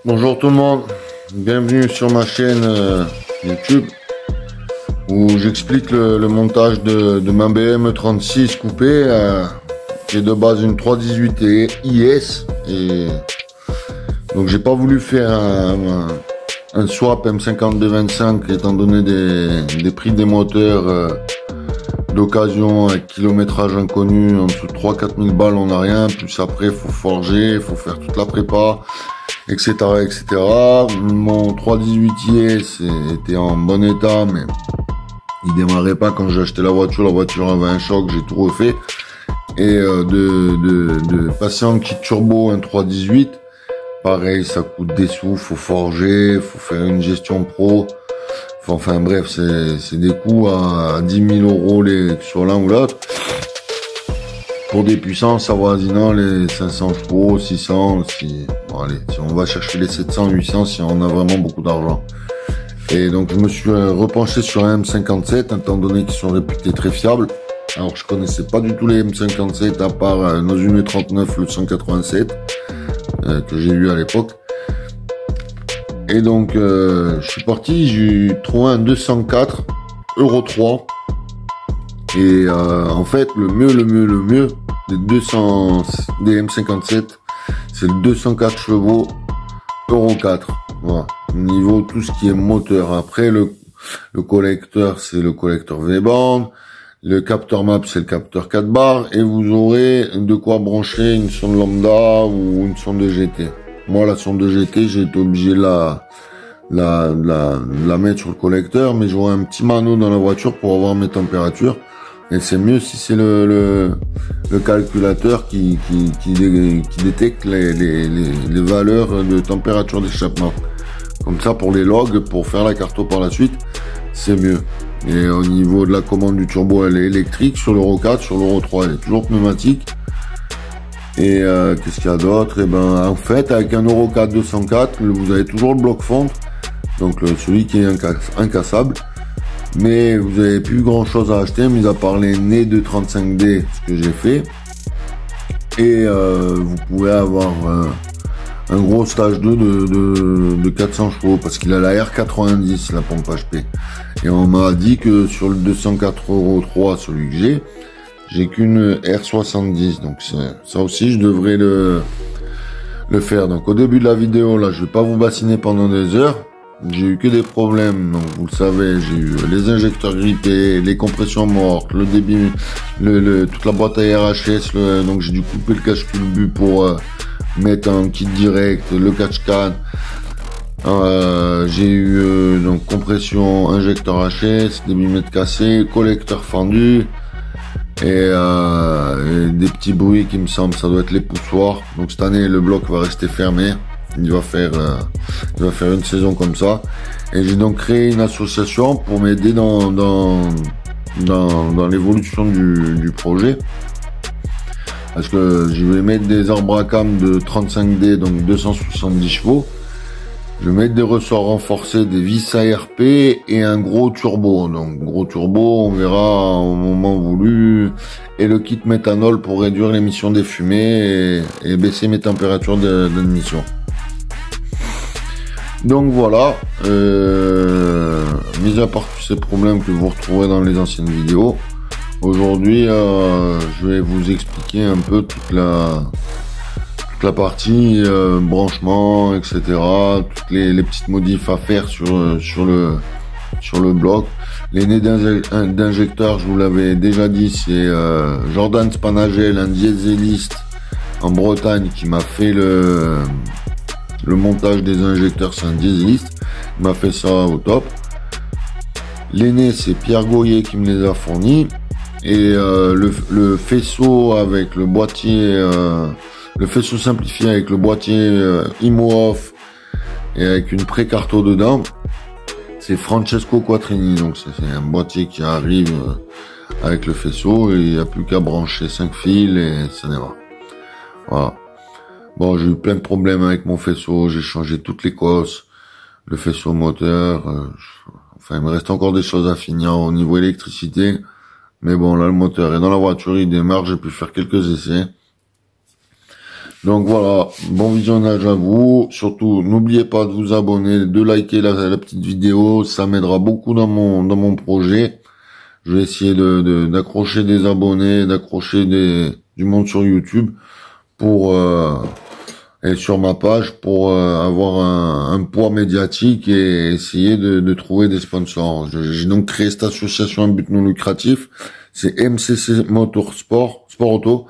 Bonjour tout le monde, bienvenue sur ma chaîne YouTube où j'explique le montage de ma BM36 coupée qui est de base une 318 IS et donc j'ai pas voulu faire un swap M5225 étant donné des prix des moteurs d'occasion à kilométrage inconnu, en dessous de 3-4 000 balles on n'a rien, plus après faut forger, faut faire toute la prépa, etc. etc. Mon 318 IS était en bon état mais il démarrait pas quand j'ai acheté la voiture avait un choc, j'ai tout refait et de passer en kit turbo un 318, pareil ça coûte des sous, faut forger, faut faire une gestion pro. Enfin bref, c'est des coûts à 10 000 euros sur l'un ou l'autre. Pour des puissances avoisinant les 500 chevaux, 600, bon allez, si on va chercher les 700, 800, si on a vraiment beaucoup d'argent. Et donc je me suis repenché sur un M57, étant donné qu'ils sont réputés très fiables. Alors je connaissais pas du tout les M57 à part nos 1,39 le 187 que j'ai eu à l'époque. Et donc je suis parti, j'ai trouvé un 204 Euro 3 et en fait le mieux des M57 c'est le 204 chevaux Euro 4. Voilà. Au niveau tout ce qui est moteur, après le collecteur c'est le collecteur V-band, le capteur MAP c'est le capteur 4 bars et vous aurez de quoi brancher une sonde lambda ou une sonde de GT. Moi, la sonde de GT, j'ai été obligé de la mettre sur le collecteur, mais j'aurai un petit mano dans la voiture pour avoir mes températures. Et c'est mieux si c'est le calculateur qui détecte les valeurs de température d'échappement. Comme ça, pour les logs, pour faire la carto par la suite, c'est mieux. Et au niveau de la commande du turbo, elle est électrique. Sur l'Euro 4, sur l'Euro 3, elle est toujours pneumatique. Et qu'est-ce qu'il y a d'autre? Et ben en fait avec un Euro 4 204 vous avez toujours le bloc fonte, donc celui qui est incassable, mais vous avez plus grand chose à acheter mis à part les nez de 35D, ce que j'ai fait. Et vous pouvez avoir un gros stage 2 de 400 chevaux parce qu'il a la R90 la pompe HP, et on m'a dit que sur le 204 Euro 3 celui que j'ai qu'une R70, donc ça aussi je devrais le faire. Donc au début de la vidéo là, je vais pas vous bassiner pendant des heures, j'ai eu que des problèmes, donc vous le savez, j'ai eu les injecteurs grippés, les compressions mortes, le débit, toute la boîte à RHS, donc j'ai dû couper le cache-culbut pour mettre un kit direct, le catch-can. J'ai eu donc compression, injecteur HS, débit mètre cassé, collecteur fendu. Et des petits bruits qui me semblent, ça doit être les poussoirs. Donc cette année le bloc va rester fermé, il va faire une saison comme ça. Et j'ai donc créé une association pour m'aider dans l'évolution du projet, parce que je vais mettre des arbres à cam de 35D, donc 270 chevaux. Je vais mettre des ressorts renforcés, des vis ARP et un gros turbo. Donc gros turbo, on verra au moment voulu. Et le kit méthanol pour réduire l'émission des fumées et baisser mes températures d'admission. Donc voilà. Mis à part tous ces problèmes que vous retrouverez dans les anciennes vidéos, aujourd'hui je vais vous expliquer un peu toute la partie branchement, etc. Toutes les petites modifs à faire sur le bloc. Les nez d'injecteur, je vous l'avais déjà dit, c'est Jordan Spanagel, un dieseliste en Bretagne qui m'a fait le montage des injecteurs. C'est un dieseliste, il m'a fait ça au top. Les nez, c'est Pierre Goyer qui me les a fournis. Et le faisceau avec le boîtier, le faisceau simplifié avec le boîtier IMO off et avec une pré-carto dedans, c'est Francesco Quattrini. Donc c'est un boîtier qui arrive avec le faisceau et il n'y a plus qu'à brancher 5 fils et ça n'est pas. Voilà. Bon, j'ai eu plein de problèmes avec mon faisceau, j'ai changé toutes les cosses, le faisceau moteur, enfin il me reste encore des choses à finir au niveau électricité. Mais bon, là le moteur est dans la voiture, il démarre, j'ai pu faire quelques essais. Donc voilà, bon visionnage à vous. Surtout, n'oubliez pas de vous abonner, de liker la petite vidéo. Ça m'aidera beaucoup dans mon projet. Je vais essayer d'accrocher des abonnés, d'accrocher du monde sur YouTube et sur ma page pour avoir un poids médiatique et essayer de trouver des sponsors. J'ai donc créé cette association à but non lucratif. C'est MCC Motorsport, Sport Auto.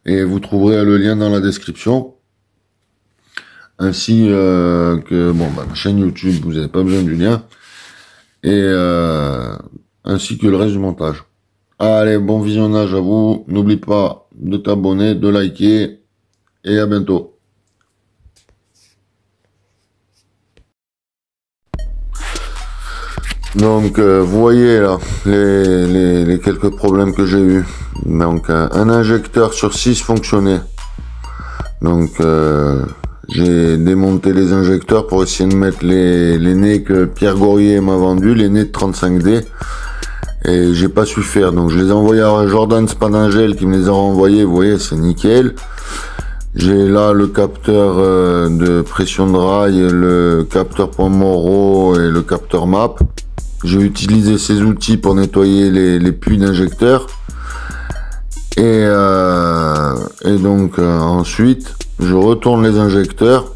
Et vous trouverez le lien dans la description. Ainsi que ma chaîne YouTube, vous n'avez pas besoin du lien. Et ainsi que le reste du montage. Allez, bon visionnage à vous. N'oublie pas de t'abonner, de liker. Et à bientôt. Donc vous voyez là les quelques problèmes que j'ai eu. Donc un injecteur sur 6 fonctionnait. Donc j'ai démonté les injecteurs pour essayer de mettre les nez que Pierre Gourier m'a vendu, les nez de 35D. Et j'ai pas su faire. Donc je les ai envoyés à Jordan Spadingel qui me les a renvoyés. Vous voyez, c'est nickel. J'ai là le capteur de pression de rail, le capteur point Moro et le capteur map. J'ai utilisé ces outils pour nettoyer les puits d'injecteurs. Et donc ensuite, je retourne les injecteurs.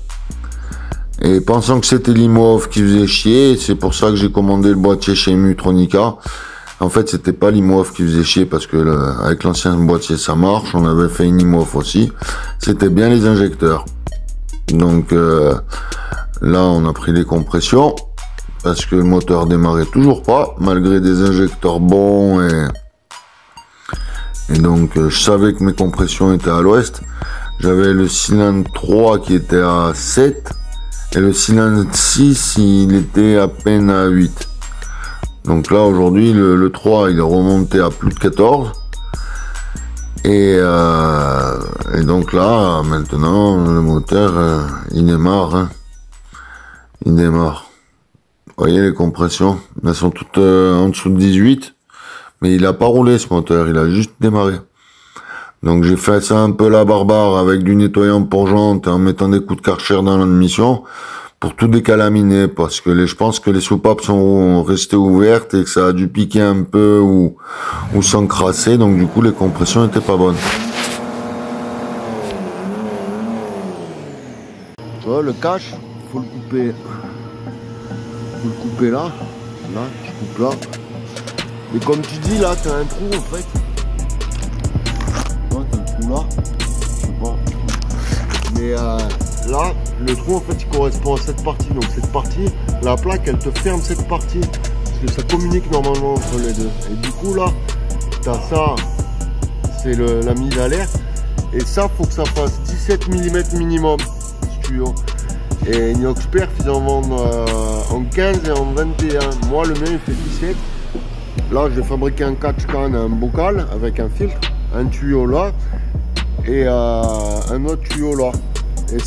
Et pensant que c'était l'IMOV qui faisait chier, c'est pour ça que j'ai commandé le boîtier chez Mutronica. En fait, c'était pas l'IMOV qui faisait chier parce que avec l'ancien boîtier ça marche. On avait fait une IMOV aussi. C'était bien les injecteurs. Donc là, on a pris les compressions. Parce que le moteur démarrait toujours pas, malgré des injecteurs bons et donc je savais que mes compressions étaient à l'ouest. J'avais le cylindre 3 qui était à 7 et le cylindre 6 il était à peine à 8. Donc là aujourd'hui le 3 il est remonté à plus de 14 et donc là maintenant le moteur il démarre, hein. Il démarre. Vous voyez les compressions, elles sont toutes en dessous de 18, mais il a pas roulé ce moteur, il a juste démarré. Donc j'ai fait ça un peu la barbare avec du nettoyant pour jantes en mettant des coups de Karcher dans l'admission pour tout décalaminer parce que je pense que les soupapes sont restées ouvertes et que ça a dû piquer un peu ou s'encrasser, donc du coup les compressions étaient pas bonnes. Tu vois le cache, faut le couper. Faut le couper là, tu coupes là. Et comme tu dis là, t'as un trou en fait. Là, t'as le trou là, je sais pas. Mais là, le trou en fait il correspond à cette partie. Donc cette partie, la plaque elle te ferme cette partie. Parce que ça communique normalement entre les deux. Et du coup là, t'as ça, c'est la mise à l'air. Et ça, faut que ça fasse 17 mm minimum, ce tuyau. Et Inoxperf ils en vendent en 15 et en 21. Moi le mien il fait 17. Là j'ai fabriqué un catch can, un bocal avec un filtre, un tuyau là et un autre tuyau là. Et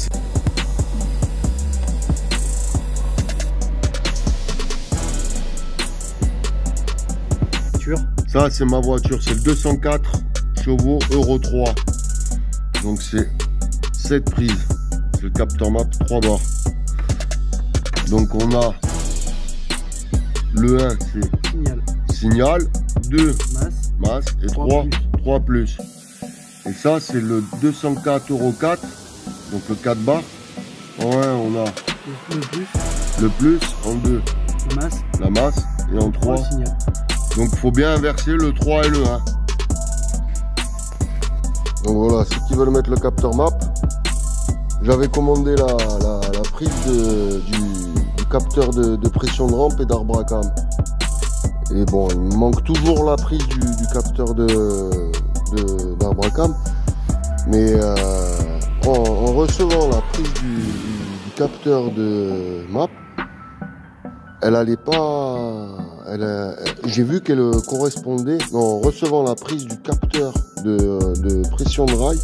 ça c'est ma voiture, c'est le 204 chevaux Euro 3. Donc c'est cette prise. Le capteur map 3 barres. Donc on a le 1 c'est signal, 2 masse et 3 plus. Et ça c'est le 204 Euro 4, donc le 4 barres. En 1 on a le plus, en 2 la masse et en 3 donc il faut bien inverser le 3 et le 1. Donc voilà, ceux qui veulent mettre le capteur map, j'avais commandé la prise du capteur de pression de rampe et d'arbre à cam. Et bon, il me manque toujours la prise du capteur d'arbre à cam. Mais en recevant la prise du capteur de map, elle allait pas... j'ai vu qu'elle correspondait... Non, en recevant la prise du capteur de pression de rail,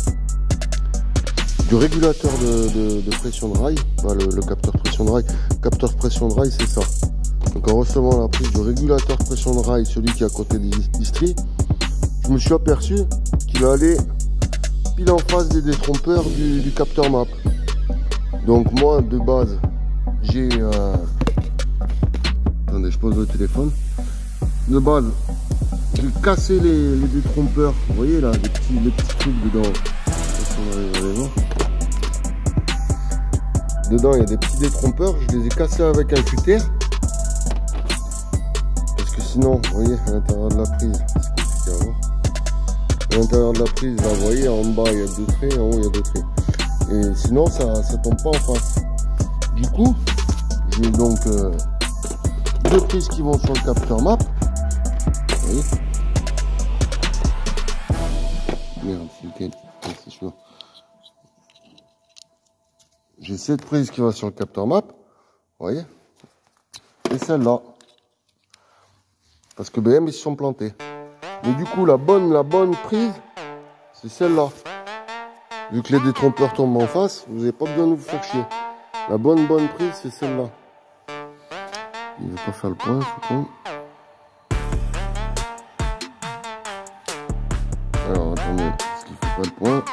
du régulateur de pression de rail, le capteur pression de rail. Le capteur pression de rail, c'est ça. Donc en recevant la prise du régulateur pression de rail, celui qui est à côté des distries, je me suis aperçu qu'il allait pile en face des détrompeurs du capteur map. Donc moi de base j'ai attendez, je pose le téléphone. De base j'ai cassé les détrompeurs, vous voyez là, les petits trucs dedans. Dedans il y a des petits détrompeurs, je les ai cassés avec un cutter. Parce que sinon, vous voyez, à l'intérieur de la prise, c'est compliqué à voir. À l'intérieur de la prise, là, vous voyez, en bas il y a 2 traits, en haut il y a 2 traits. Et sinon ça tombe pas en face. Du coup, j'ai donc 2 prises qui vont sur le capteur map. Vous voyez. Merde, c'est chaud. J'ai cette prise qui va sur le capteur map. Vous voyez. Et celle-là. Parce que BM ils se sont plantés. Mais du coup la bonne prise, c'est celle-là. Vu que les détrompeurs tombent en face, vous n'avez pas besoin de vous faire chier. La bonne prise, c'est celle-là. Il ne veut pas faire le point, c'est con. Alors attendez, est-ce qu'il ne fait pas le point?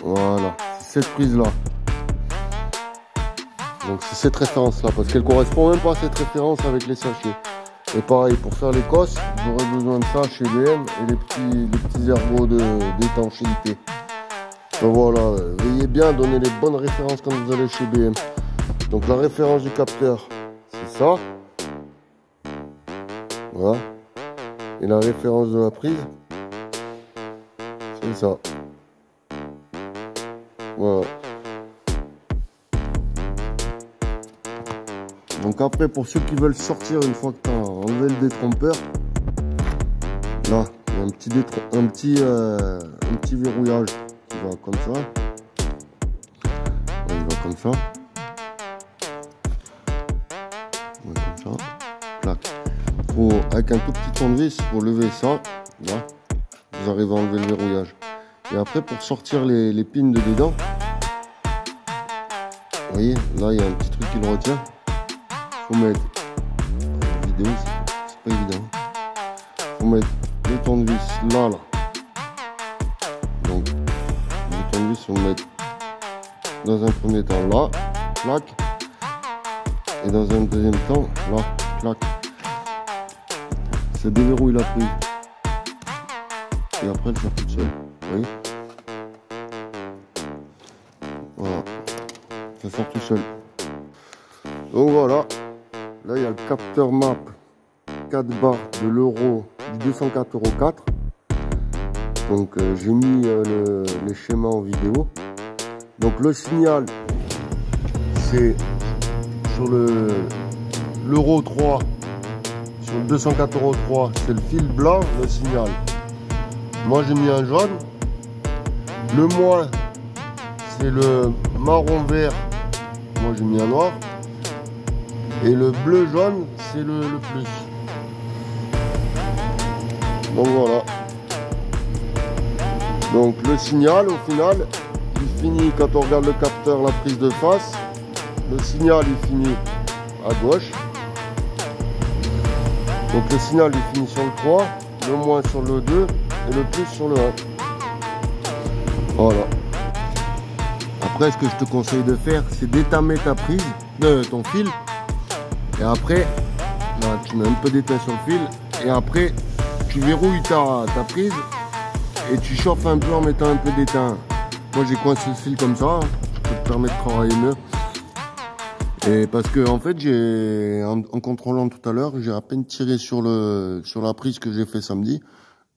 Voilà, c'est cette prise-là. Donc c'est cette référence-là, parce qu'elle correspond même pas à cette référence avec les sachets. Et pareil, pour faire l'Écosse, j'aurais besoin de ça chez BM et les petits ergots d'étanchéité. Donc voilà, veillez bien à donner les bonnes références quand vous allez chez BM. Donc la référence du capteur, c'est ça. Voilà. Et la référence de la prise, c'est ça. Voilà. Donc après, pour ceux qui veulent sortir une fois que tu as enlevé le détrompeur, là, il y a un petit verrouillage qui va comme ça. Ouais, il va comme ça. Ouais, comme ça. Clac. Avec un tout petit tournevis, pour lever ça, là, vous arrivez à enlever le verrouillage. Et après, pour sortir les pins de dedans, vous voyez, là, il y a un petit truc qui le retient. Faut mettre vidéo, c'est pas évident. Faut mettre le tournevis là. Donc le tournevis, faut le mettre dans un premier temps là, clac, et dans un deuxième temps là, clac. Ça déverrouille la prise. Et après elle sort toute seule. Vous voyez? Voilà. Ça sort tout seul. Donc voilà. Là, il y a le capteur map 4 barres de l'euro du 204,4 €. Donc, j'ai mis les schémas en vidéo. Donc, le signal, c'est sur l'euro 3, sur le 204,3 €, c'est le fil blanc, le signal. Moi, j'ai mis un jaune. Le moins, c'est le marron vert. Moi, j'ai mis un noir. Et le bleu jaune, c'est le plus. Donc voilà. Donc le signal, au final, il finit, quand on regarde le capteur, la prise de face, le signal, il finit à gauche. Donc le signal, il finit sur le 3, le moins sur le 2 et le plus sur le 1. Voilà. Après, ce que je te conseille de faire, c'est d'étamer ta prise, ton fil. Et après, là, tu mets un peu d'étain sur le fil. Et après, tu verrouilles ta prise. Et tu chauffes un peu en mettant un peu d'étain. Moi, j'ai coincé le fil comme ça. Ça te permet de travailler mieux. Et parce que, en fait, en contrôlant tout à l'heure, j'ai à peine tiré sur la prise que j'ai fait samedi.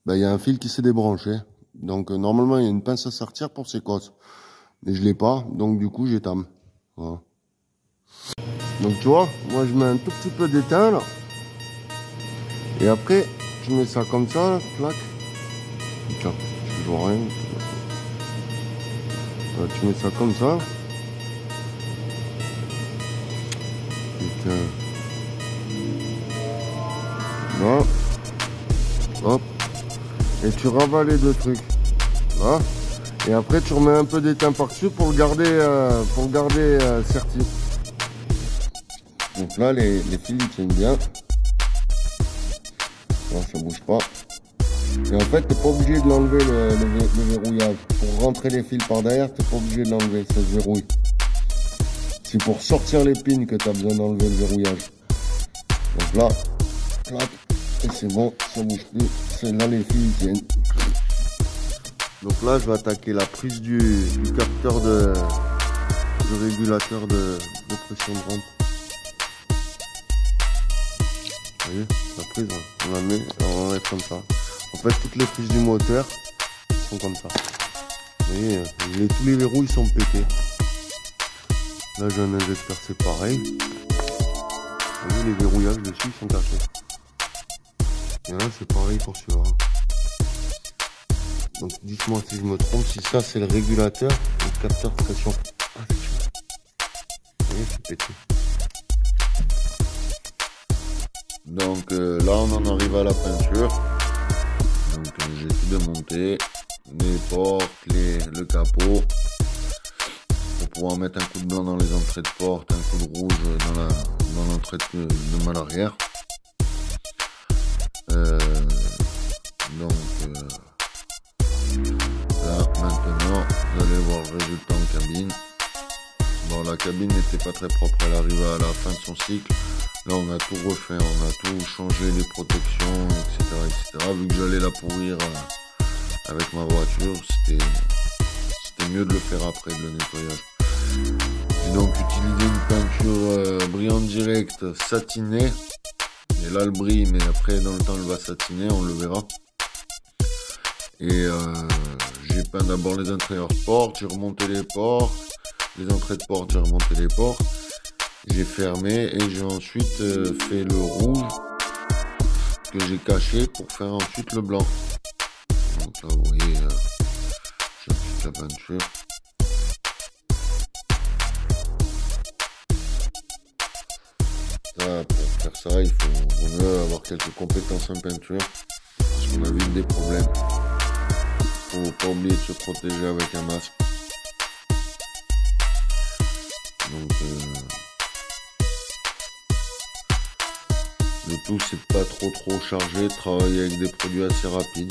Ben, il y a un fil qui s'est débranché. Donc, normalement, il y a une pince à sortir pour ces cosses. Mais je l'ai pas. Donc, du coup, j'étame. Voilà. Donc tu vois, moi je mets un tout petit peu d'étain là. Et après, tu mets ça comme ça, là, clac. Tiens, je vois rien. Là, tu mets ça comme ça. Putain. Là. Hop. Et tu ravales les deux trucs. Là. Et après tu remets un peu d'étain par-dessus pour le garder serti. Donc là, les fils ils tiennent bien. Là, ça bouge pas. Et en fait, t'es pas obligé de l'enlever le verrouillage. Pour rentrer les fils par derrière, t'es pas obligé de l'enlever, ça se verrouille. C'est pour sortir les pins que tu as besoin d'enlever le verrouillage. Donc là, clac, et c'est bon, ça bouge plus. C'est là les fils tiennent. Donc là, je vais attaquer la prise du capteur de régulateur de pression de rampe. Vous voyez, la prise, on la met, on va mettre comme ça. En fait, toutes les prises du moteur sont comme ça. Vous voyez, tous les verrous ils sont pétés. Là, j'ai un injecteur, c'est pareil. Vous voyez, les verrouillages dessus ils sont cachés. Et là, c'est pareil pour celui-là. Donc, dites-moi si je me trompe, si ça c'est le régulateur, le capteur de pression. Vous voyez, c'est pété. Donc là on en arrive à la peinture. Donc j'ai tout démonté, les portes, le capot, pour pouvoir mettre un coup de blanc dans les entrées de porte, un coup de rouge dans l'entrée de malle arrière. Là maintenant vous allez voir le résultat en cabine. Bon, la cabine n'était pas très propre, elle arrivait à la fin de son cycle. Là on a tout refait, on a tout changé, les protections, etc. Vu que j'allais la pourrir avec ma voiture, c'était mieux de le faire après, de le nettoyage. J'ai donc utilisé une peinture brillant direct satinée. Et là le brille, mais après dans le temps elle va satiner, on le verra. Et j'ai peint d'abord les intérieurs portes, j'ai remonté les portes, les entrées de porte, j'ai remonté les portes. J'ai fermé et j'ai ensuite fait le rouge que j'ai caché pour faire ensuite le blanc. Donc là vous voyez, j'applique la peinture. Ça, pour faire ça, il vaut mieux avoir quelques compétences en peinture, parce qu'on a vite des problèmes. Faut pas oublier de se protéger avec un masque. Donc le tout c'est pas trop chargé, travailler avec des produits assez rapides.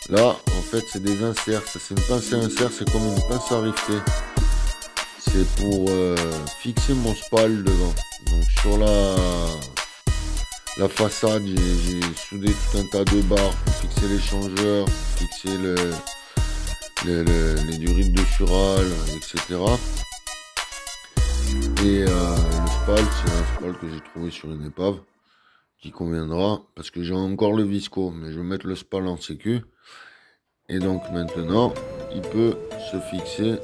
Là en fait c'est des inserts, c'est une pince à insert, c'est comme une pince à rifter. C'est pour fixer mon spal devant. Donc sur la façade j'ai soudé tout un tas de barres pour fixer l'échangeur, pour fixer les durites de sural, etc. Et le spal, c'est un spal que j'ai trouvé sur une épave qui conviendra, parce que j'ai encore le visco, mais je vais mettre le spal en sécu. Et donc maintenant il peut se fixer,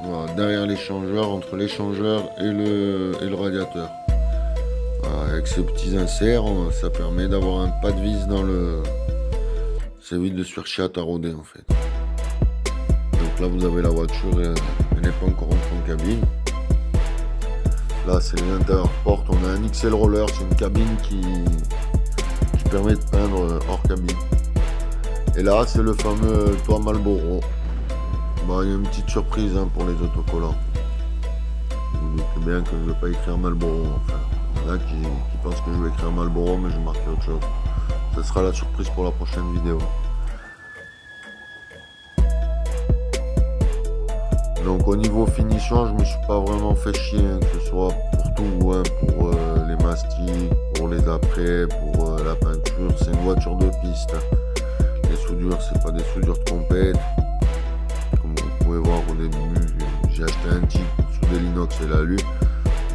voilà, derrière l'échangeur, entre l'échangeur et le radiateur. Voilà, avec ces petits inserts, ça permet d'avoir un pas de vis dans le... Ça évite de se faire chier à tarauder en fait. Donc là vous avez la voiture, elle n'est pas encore entrée en cabine. Là c'est les intérieurs portes, on a un XL roller, c'est une cabine qui permet de peindre hors cabine. Et là c'est le fameux toit Marlboro. Bah, il y a une petite surprise hein, pour les autocollants. Vous doutez bien que je ne vais pas écrire Marlboro. Enfin, il y en a qui pensent que je vais écrire Marlboro, mais je vais marquer autre chose. Ce sera la surprise pour la prochaine vidéo. Donc au niveau finition, je me suis pas vraiment fait chier, hein, que ce soit pour tout, hein, pour les mastiques, pour les apprêts, pour la peinture. C'est une voiture de piste. Les soudures, c'est pas des soudures de compète. Comme vous pouvez voir au début, j'ai acheté un type pour souder l'inox et l'alu,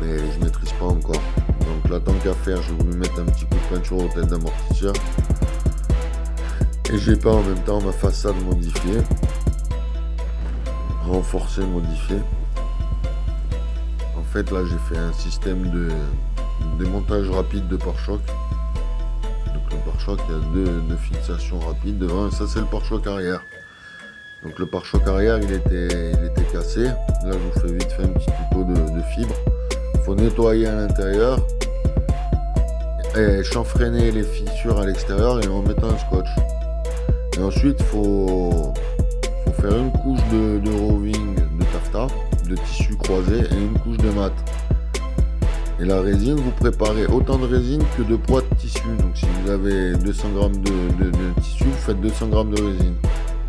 mais je maîtrise pas encore. Donc là, tant qu'à faire, j'ai voulu mettre un petit coup de peinture aux têtes d'amortisseur. Et j'ai peint en même temps ma façade modifiée. Renforcé, modifié. En fait là j'ai fait un système de démontage rapide de pare-choc. Donc le pare-choc, il y a deux fixations rapides devant, et ça c'est le pare-choc arrière. Donc le pare-choc arrière il était cassé. Là je vous fais vite fait un petit tuto de fibre. Il faut nettoyer à l'intérieur et chanfreiner les fissures à l'extérieur et en mettant un scotch. Et ensuite faut faire une couche de roving de taffetas, de tissu croisé, et une couche de mat. Et la résine, vous préparez autant de résine que de poids de tissu. Donc si vous avez 200 grammes de tissu, vous faites 200 grammes de résine.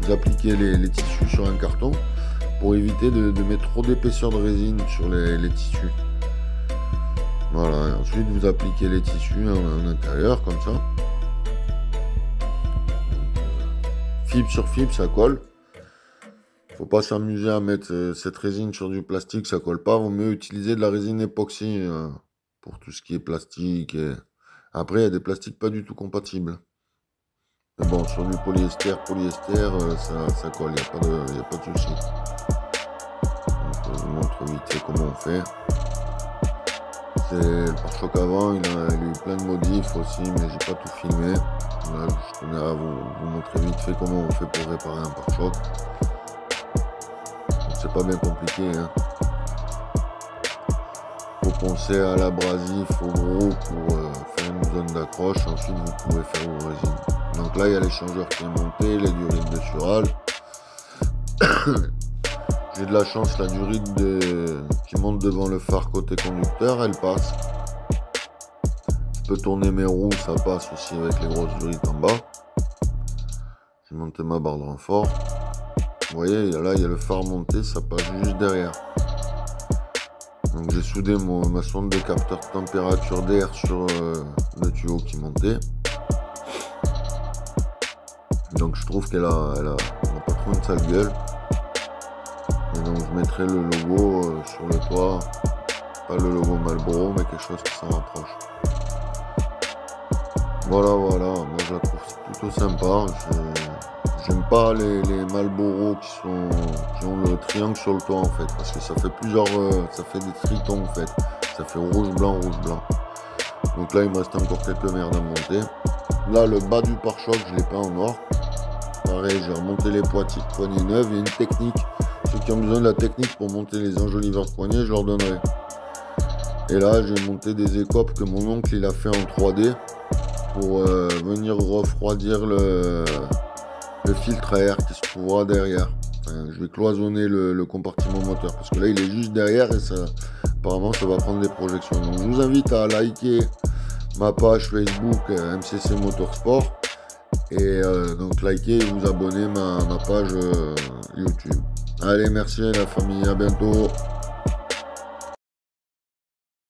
Vous appliquez les tissus sur un carton pour éviter de mettre trop d'épaisseur de résine sur les tissus. Voilà, et ensuite vous appliquez les tissus en intérieur comme ça. Fibre sur fibre, ça colle. Faut pas s'amuser à mettre cette résine sur du plastique, ça colle pas. Vaut mieux utiliser de la résine époxy pour tout ce qui est plastique. Et... Après, il y a des plastiques pas du tout compatibles. Mais bon, sur du polyester, ça colle, il n'y a pas de souci. Donc, je vous montre vite fait comment on fait. Le pare-choc avant, il a eu plein de modifs aussi, mais j'ai pas tout filmé. Là, je tenais à vous montrer vite fait comment on fait pour réparer un pare-choc. C'est pas bien compliqué, hein. Faut penser à l'abrasif au gros pour faire une zone d'accroche. Ensuite, vous pouvez faire vos résines. Donc là, il y a l'échangeur qui est monté, les durites de Sural. J'ai de la chance, la durite qui monte devant le phare côté conducteur, elle passe. Je peux tourner mes roues, ça passe aussi avec les grosses durites en bas. J'ai monté ma barre de renfort. Vous voyez, là, il y a le phare monté, ça passe juste derrière. Donc j'ai soudé ma sonde de capteur de température d'air sur le tuyau qui montait. Donc je trouve qu'elle a pas trop une sale gueule. Et donc je mettrai le logo sur le toit. Pas le logo Marlboro, mais quelque chose qui s'en rapproche. Voilà, moi je la trouve plutôt sympa. J'aime pas les Marlboro qui ont le triangle sur le toit en fait, parce que ça fait ça fait des tritons en fait. Ça fait rouge, blanc. Donc là il me reste encore quelques merdes à monter. Là le bas du pare-choc je l'ai peint en noir. Pareil, j'ai remonté les poignées neuves. Il y a une technique. Ceux qui ont besoin de la technique pour monter les enjoliveurs de poignées, je leur donnerai. Et là j'ai monté des écopes que mon oncle il a fait en 3D pour venir refroidir le filtre à air qui se trouvera derrière. Enfin, je vais cloisonner le compartiment moteur parce que là il est juste derrière et apparemment ça va prendre des projections. Donc je vous invite à liker ma page Facebook MCC Motorsport et donc liker et vous abonner ma page YouTube. Allez, merci la famille, à bientôt.